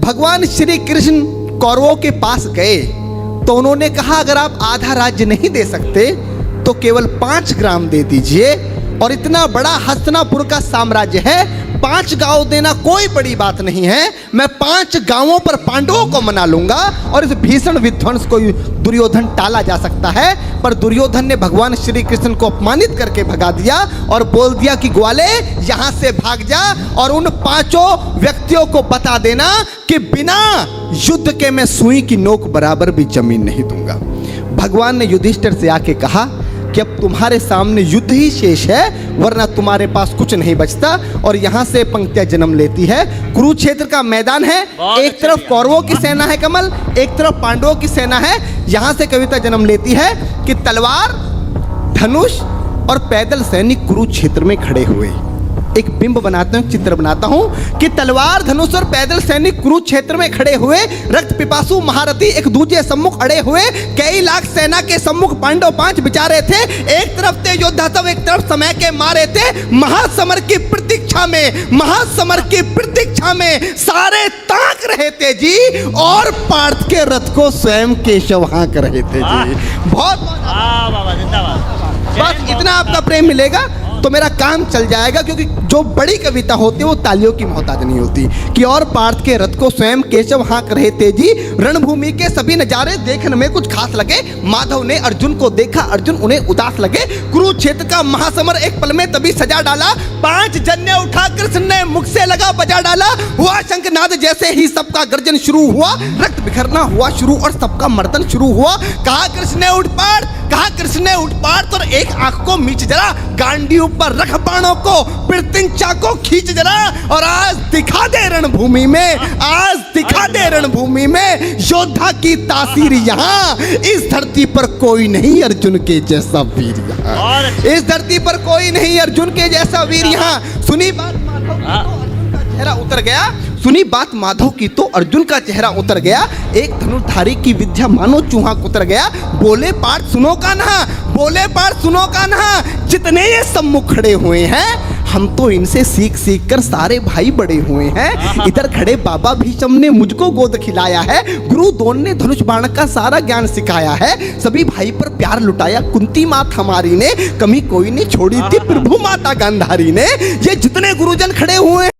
भगवान श्री कृष्ण कौरवों के पास गए तो उन्होंने कहा, अगर आप आधा राज्य नहीं दे सकते तो केवल 5 ग्राम दे दीजिए। और इतना बड़ा हस्तिनापुर का साम्राज्य है, 5 गांव देना कोई बड़ी बात नहीं है। मैं 5 गांवों पर पांडवों को मना लूंगा और इस भीषण विध्वंस को दुर्योधन टाला जा सकता है। पर दुर्योधन ने भगवान श्री कृष्ण को अपमानित करके भगा दिया और बोल दिया कि ग्वाले यहां से भाग जा और उन 5 व्यक्तियों को बता देना कि बिना युद्ध के मैं सुई की नोक बराबर भी जमीन नहीं दूंगा। भगवान ने युधिष्ठिर से आके कहा कि अब तुम्हारे सामने युद्ध ही शेष है, वरना तुम्हारे पास कुछ नहीं बचता। और यहाँ से पंक्तियां जन्म लेती है। कुरुक्षेत्र का मैदान है, एक तरफ कौरवों की सेना है कमल, एक तरफ पांडवों की सेना है। यहाँ से कविता जन्म लेती है कि तलवार, धनुष और पैदल सैनिक कुरुक्षेत्र में खड़े हुए। एक बिंब बनाता हूं, चित्र बनाता हूं कि तलवार, धनुष और पैदल सैनिक कुरुक्षेत्र में खड़े हुए, रक्त पिपासु महारथी एक दूसरे सम्मुख खड़े हुए। कई लाख सेना के सम्मुख पांडव 5 बिचारे थे। एक तरफ थे योद्धा सब, एक तरफ समय के मारे थे। महासमर की प्रतीक्षा में, महासमर की प्रतीक्षा में सारे ताक रहे थे जी, और पार्थ के रथ को स्वयं केशव हाँक रहे थे जी। बहुत बस इतना आपका प्रेम मिलेगा तो मेरा काम चल जाएगा, क्योंकि जो बड़ी कविता होती है वो तालियों की मोहताज नहीं होती। कि और पार्थ के रथ को स्वयं केशव हाँक रहे थे जी, रणभूमि के सभी नजारे देखने में कुछ खास लगे। माधव ने अर्जुन को देखा, अर्जुन उन्हें उदास लगे। कुरुक्षेत्र का महासमर एक पल में तभी सजा डाला। 5 जन्य उठा कृष्ण ने मुख से लगा बजा डाला। हुआ शंखनाद जैसे ही सबका गर्जन शुरू हुआ, रक्त बिखरना हुआ शुरू और सबका मर्दन शुरू हुआ। कहा कृष्ण ने उठ पार्थ, कहा कृष्ण ने उठ पार्थ, और एक आंख को मीच जरा, गांडी ऊपर रख बाणों को, पृथ्वी को खींच जरा, और आज दिखा दे रणभूमि में, आज दिखा दे रणभूमि में योद्धा की तासीर। यहाँ इस धरती पर कोई नहीं अर्जुन के जैसा वीर, यहाँ इस धरती पर कोई नहीं अर्जुन के जैसा वीर। यहाँ सुनी बात माधव की तो अर्जुन का चेहरा उतर गया, सुनी बात माधव की तो अर्जुन का चेहरा उतर गया। एक धनुर्धारी की विद्या मानो चूहा उतर गया। बोले पार्थ सुनो कान्हा, बोले पार्थ सुनो कान्हा, जितने ये सम्मुख खड़े हुए हैं हम तो इनसे सीख सीख कर सारे भाई बड़े हुए हैं। इधर खड़े बाबा भीष्म ने मुझको गोद खिलाया है, गुरु द्रोण ने धनुष बाण का सारा ज्ञान सिखाया है, सभी भाई पर प्यार लुटाया कुंती मात हमारी ने, कमी कोई नहीं छोड़ी थी प्रभु माता गांधारी ने। ये जितने गुरुजन खड़े हुए